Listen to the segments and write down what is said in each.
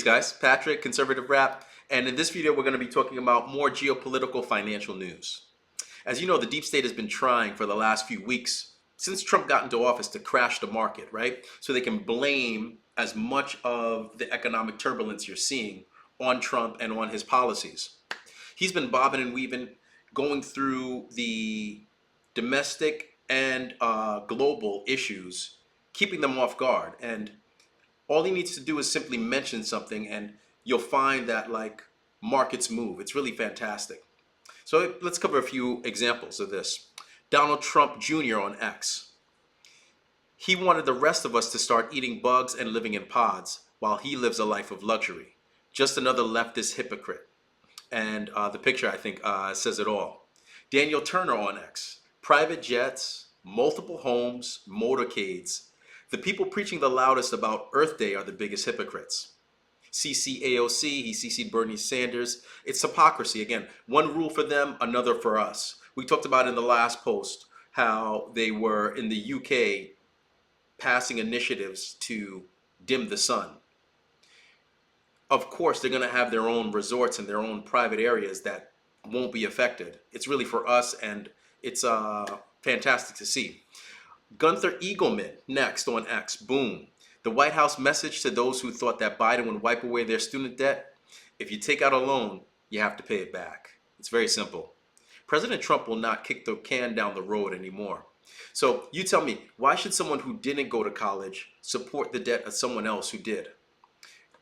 Guys, Patrick, Conservative Rap, and in this video we're going to be talking about more geopolitical financial news. As you know, the deep state has been trying for the last few weeks since Trump got into office to crash the market, right? So they can blame as much of the economic turbulence you're seeing on Trump and on his policies. He's been bobbing and weaving, going through the domestic and global issues, keeping them off guard. And all he needs to do is simply mention something and you'll find that like markets move. It's really fantastic. So let's cover a few examples of this. Donald Trump Jr. on X. He wanted the rest of us to start eating bugs and living in pods while he lives a life of luxury. Just another leftist hypocrite. And the picture, I think, says it all. Daniel Turner on X. Private jets, multiple homes, motorcades. The people preaching the loudest about Earth Day are the biggest hypocrites. CCAOC, he CC'd Bernie Sanders. It's hypocrisy. Again, one rule for them, another for us. We talked about in the last post how they were in the UK passing initiatives to dim the sun. Of course, they're going to have their own resorts and their own private areas that won't be affected. It's really for us, and it's fantastic to see. Gunther Eagleman, next on X. Boom. The White House message to those who thought that Biden would wipe away their student debt: if you take out a loan, you have to pay it back. It's very simple. President Trump will not kick the can down the road anymore. So you tell me, why should someone who didn't go to college support the debt of someone else who did?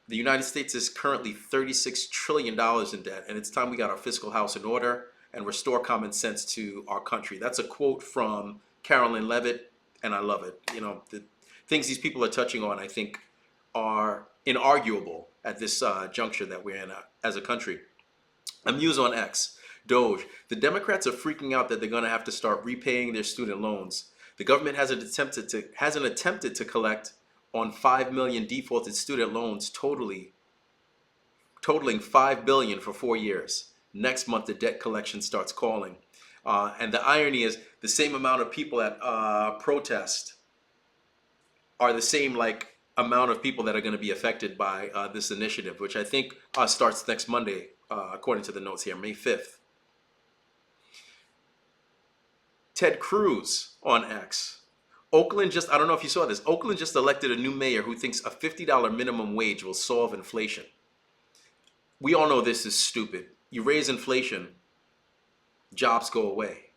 The United States is currently $36 trillion in debt, and it's time we got our fiscal house in order and restore common sense to our country. That's a quote from Carolyn Levitt, and I love it. You know, the things these people are touching on, I think, are inarguable at this juncture that we're in as a country. Amuse on X. Doge. The Democrats are freaking out that they're going to have to start repaying their student loans. The government hasn't attempted to collect on 5 million defaulted student loans, totaling $5 billion for 4 years. Next month, the debt collection starts calling. And the irony is the same amount of people at protest are the same amount of people that are going to be affected by this initiative, which I think starts next Monday, according to the notes here, May 5th. Ted Cruz on X. Oakland I don't know if you saw this, Oakland just elected a new mayor who thinks a $50 minimum wage will solve inflation. We all know this is stupid. You raise inflation, jobs go away.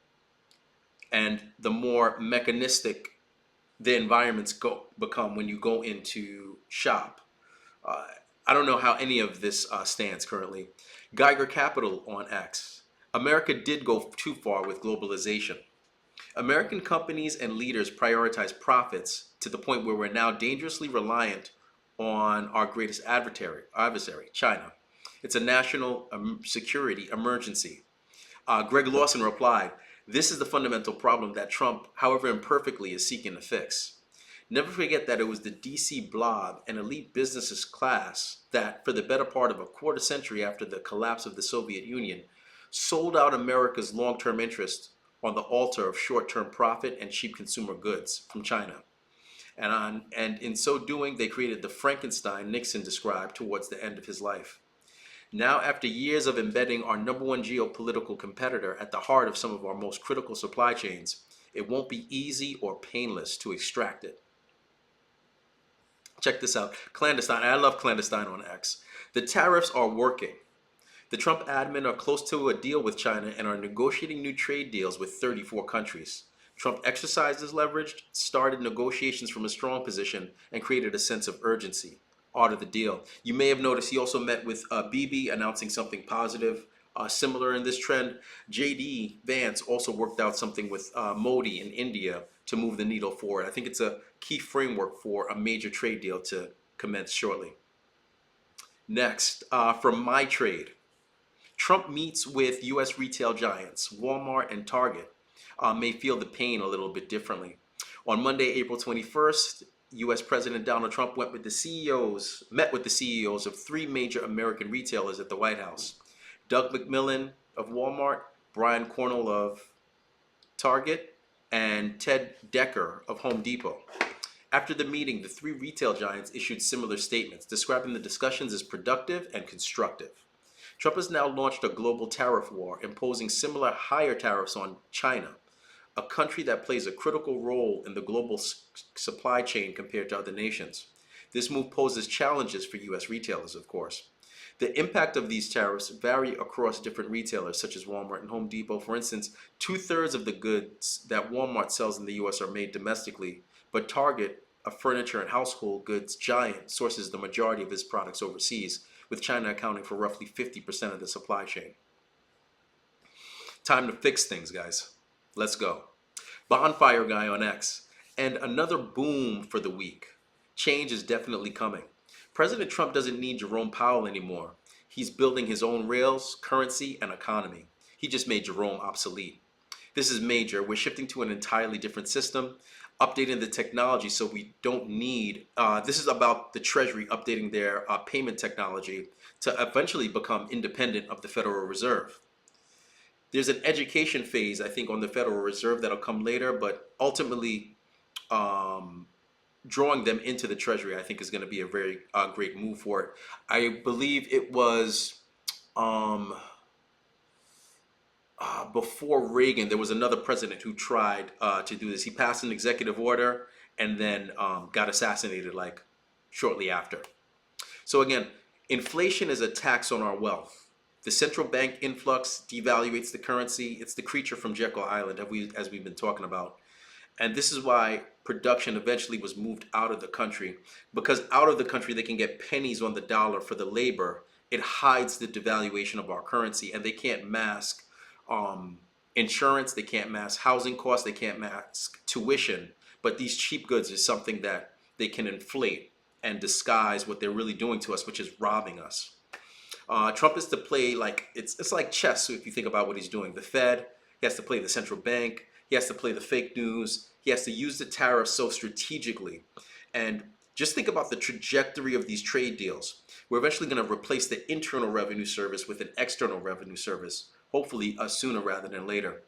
And the more mechanistic the environments become when you go into shop. I don't know how any of this stands currently. Geiger Capital on X. America did go too far with globalization. American companies and leaders prioritize profits to the point where we're now dangerously reliant on our greatest adversary, China. It's a national security emergency. Greg Lawson replied, "This is the fundamental problem that Trump, however imperfectly, is seeking to fix. Never forget that it was the DC blob and elite business class that, for the better part of a quarter century after the collapse of the Soviet Union, sold out America's long-term interest on the altar of short-term profit and cheap consumer goods from China. And in so doing, they created the Frankenstein Nixon described towards the end of his life. Now, after years of embedding our number one geopolitical competitor at the heart of some of our most critical supply chains, it won't be easy or painless to extract it." Check this out. Clandestine. I love clandestine on X. The tariffs are working. The Trump admin are close to a deal with China and are negotiating new trade deals with 34 countries. Trump exercised his leverage, started negotiations from a strong position, and created a sense of urgency. Art of the deal. You may have noticed he also met with Bibi, announcing something positive. Similar in this trend, J.D. Vance also worked out something with Modi in India to move the needle forward. I think it's a key framework for a major trade deal to commence shortly. Next, from My Trade. Trump meets with U.S. retail giants. Walmart and Target may feel the pain a little bit differently. On Monday, April 21st, U.S. President Donald Trump met with the CEOs of 3 major American retailers at the White House. Doug McMillon of Walmart, Brian Cornell of Target, and Ted Decker of Home Depot. After the meeting, the three retail giants issued similar statements, describing the discussions as productive and constructive. Trump has now launched a global tariff war, imposing similar higher tariffs on China, a country that plays a critical role in the global supply chain compared to other nations. This move poses challenges for U.S. retailers, of course. The impact of these tariffs vary across different retailers, such as Walmart and Home Depot. For instance, two-thirds of the goods that Walmart sells in the U.S. are made domestically, but Target, a furniture and household goods giant, sources the majority of its products overseas, with China accounting for roughly 50% of the supply chain. Time to fix things, guys. Let's go. Bonfire Guy on X. And another boom for the week. Change is definitely coming. President Trump doesn't need Jerome Powell anymore. He's building his own rails, currency, and economy. He just made Jerome obsolete. This is major. We're shifting to an entirely different system, updating the technology so we don't need, this is about the Treasury updating their payment technology to eventually become independent of the Federal Reserve. There's an education phase, I think, on the Federal Reserve that'll come later, but ultimately drawing them into the Treasury, I think, is going to be a very great move for it. I believe it was before Reagan, there was another president who tried to do this. He passed an executive order and then got assassinated like shortly after. So again, inflation is a tax on our wealth. The central bank influx devaluates the currency. It's the creature from Jekyll Island, as we've been talking about. And this is why production eventually was moved out of the country, because out of the country they can get pennies on the dollar for the labor. It hides the devaluation of our currency, and they can't mask insurance, they can't mask housing costs, they can't mask tuition. But these cheap goods is something that they can inflate and disguise what they're really doing to us, which is robbing us. Trump is to play like it's like chess. If you think about what he's doing, the Fed, he has to play the central bank, he has to play the fake news, he has to use the tariffs so strategically. And just think about the trajectory of these trade deals. We're eventually going to replace the Internal Revenue Service with an External Revenue Service, hopefully sooner rather than later.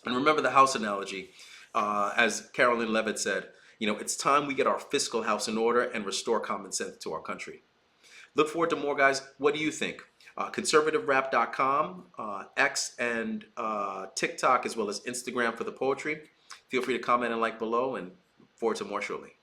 And remember the house analogy, as Carolyn Levitt said, it's time we get our fiscal house in order and restore common sense to our country. Look forward to more, guys. What do you think? ConservativeRap.com, X and TikTok, as well as Instagram for the poetry. Feel free to comment and like below, and forward to more shortly.